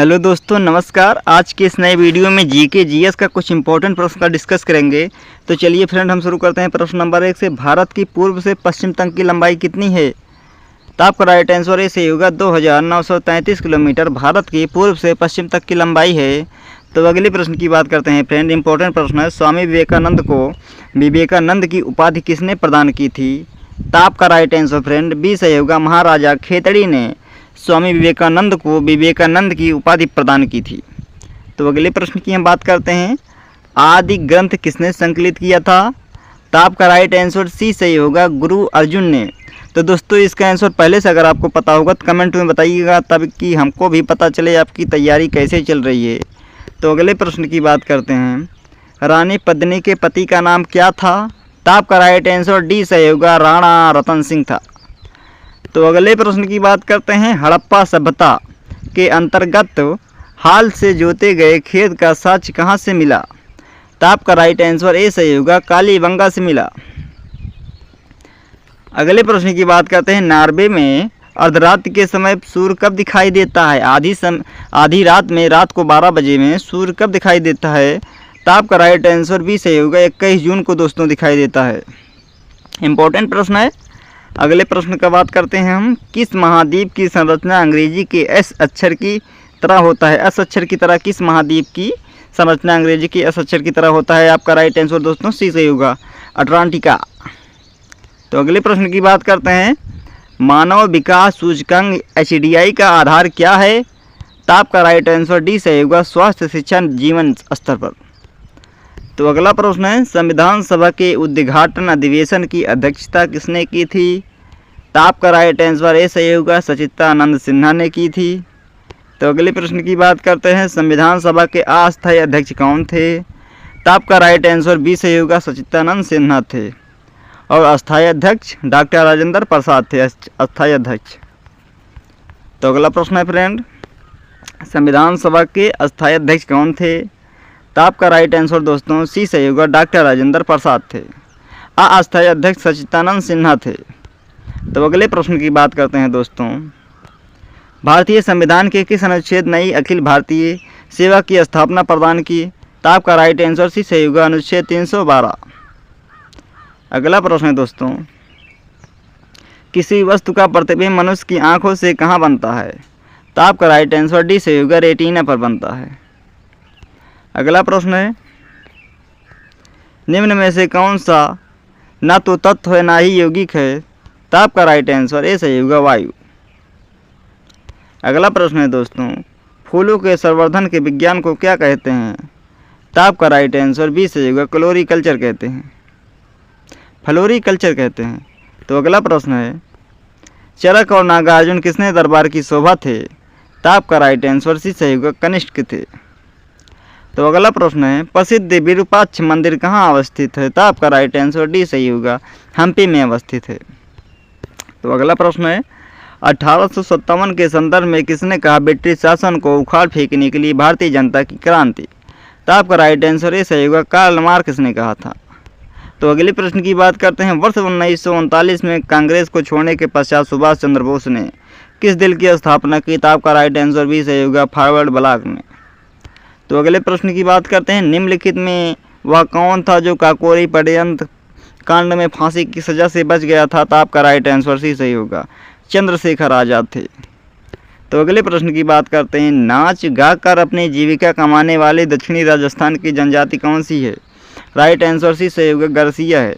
Hello दोस्तों, नमस्कार। आज के इस नए वीडियो में जीके जीएस का कुछ इंपॉर्टेंट प्रश्न का डिस्कस करेंगे। तो चलिए फ्रेंड, हम शुरू करते हैं। प्रश्न नंबर 1 से, भारत की पूर्व से पश्चिम तक की लंबाई कितनी है? तो आपका राइट आंसर ऐसे होगा 2933 किलोमीटर भारत की पूर्व से पश्चिम तक की लंबाई है। तो अगले प्रश्न की बात करते हैं फ्रेंड। इंपॉर्टेंट प्रश्न है, स्वामी विवेकानंद को विवेकानंद की उपाधि किसने प्रदान की थी? तो आपका राइट आंसर फ्रेंड बी सही होगा, महाराजा खेतड़ी ने स्वामी विवेकानंद को विवेकानंद की उपाधि प्रदान की थी। तो अगले प्रश्न की हम बात करते हैं, आदि ग्रंथ किसने संकलित किया था? तो आपका राइट आंसर सी सही होगा, गुरु अर्जुन ने। तो दोस्तों, इसका आंसर पहले से अगर आपको पता होगा तो कमेंट में बताइएगा, तब कि हमको भी पता चले आपकी तैयारी कैसे चल रही है। तो अगले प्रश्न की बात करते हैं, रानी पद्मिनी के पति का नाम क्या था? तो आपका राइट आंसर डी सही होगा, राणा रतन सिंह था। तो अगले प्रश्न की बात करते हैं, हड़प्पा सभ्यता के अंतर्गत हाल से जोते गए खेत का साक्ष्य कहाँ से मिला? तो आपका राइट आंसर ए सही होगा, कालीबंगा से मिला। अगले प्रश्न की बात करते हैं, नॉर्वे में अर्धरात्रि के समय सूर्य कब दिखाई देता है? आधी रात में, रात को 12 बजे में सूर्य कब दिखाई देता है? तो आपका राइट आंसर भी सही होगा, 21 जून को दोस्तों दिखाई देता है। इंपॉर्टेंट प्रश्न है। अगले प्रश्न का बात करते हैं हम, किस महाद्वीप की संरचना अंग्रेजी के एस अक्षर की तरह होता है? एस अक्षर की तरह किस महाद्वीप की संरचना अंग्रेजी के एस अक्षर की तरह होता है? आपका राइट आंसर दोस्तों सी सही होगा, अटलांटिका। तो अगले प्रश्न की बात करते हैं, मानव विकास सूचकांक HDI का आधार क्या है? तो आपका राइट आंसर डी सही होगा, स्वास्थ्य, शिक्षा, जीवन स्तर पर। तो अगला प्रश्न है, संविधान सभा के उद्घाटन अधिवेशन की अध्यक्षता किसने की थी? तो आपका राइट आंसर ए सही होगा, सचिदानंद सिन्हा ने की थी। तो अगले प्रश्न की बात करते हैं, संविधान सभा के अस्थायी अध्यक्ष कौन थे? तो आपका राइट आंसर बी सही होगा, सचिदानंद सिन्हा थे। और अस्थायी अध्यक्ष डॉक्टर राजेंद्र प्रसाद थे, अस्थायी अध्यक्ष। तो अगला प्रश्न है फ्रेंड, संविधान सभा के अस्थायी अध्यक्ष कौन थे? तो आपका राइट आंसर दोस्तों सी सही होगा, डॉक्टर राजेंद्र प्रसाद थे। अस्थायी अध्यक्ष सचिदानंद सिन्हा थे। तो अगले प्रश्न की बात करते हैं दोस्तों, भारतीय संविधान के किस अनुच्छेद नई अखिल भारतीय सेवा की स्थापना प्रदान की? तो आपका राइट आंसर सी सही होगा, अनुच्छेद 312। अगला प्रश्न है दोस्तों, किसी वस्तु का प्रतिबिंब मनुष्य की आंखों से कहाँ बनता है? तो आपका राइट आंसर डी सही होगा, रेटिना पर बनता है। अगला प्रश्न है, निम्न में से कौन सा ना तो तत्व है ना ही यौगिक है? तो आपका राइट आंसर ए सही होगा, वायु। अगला प्रश्न है दोस्तों, फूलों के संवर्धन के विज्ञान को क्या कहते हैं? तो आपका राइट आंसर बी सही होगा, फ्लोरिकल्चर कहते हैं, फ्लोरिकल्चर कहते हैं। तो अगला प्रश्न है, चरक और नागार्जुन किसने दरबार की शोभा थे? तो आपका राइट आंसर सी सही होगा, कनिष्क थे। तो अगला प्रश्न है, प्रसिद्ध विरूपाक्ष मंदिर कहाँ अवस्थित है? तो आपका राइट आंसर डी सही होगा, हम्पी में अवस्थित है। तो अगला प्रश्न है, 1857 के संदर्भ में किसने कहा ब्रिटिश शासन को उखाड़ फेंकने के लिए भारतीय जनता की क्रांति? तो आपका राइट आंसर ए सही होगा, कार्ल मार्क्स ने कहा था। तो अगले प्रश्न की बात करते हैं, वर्ष 1939 में कांग्रेस को छोड़ने के पश्चात सुभाष चंद्र बोस ने किस दल की स्थापना की? तो आपका राइट आंसर भी सही होगा, फॉरवर्ड ब्लॉक ने। तो अगले प्रश्न की बात करते हैं, निम्नलिखित में वह कौन था जो काकोरी षड्यंत्र कांड में फांसी की सजा से बच गया था? तो आपका राइट आंसर सी सही होगा, चंद्रशेखर आजाद थे। तो अगले प्रश्न की बात करते हैं, नाच गाकर अपनी जीविका कमाने वाले दक्षिणी राजस्थान की जनजाति कौन सी है? राइट आंसर सी सही होगा, गरसिया है।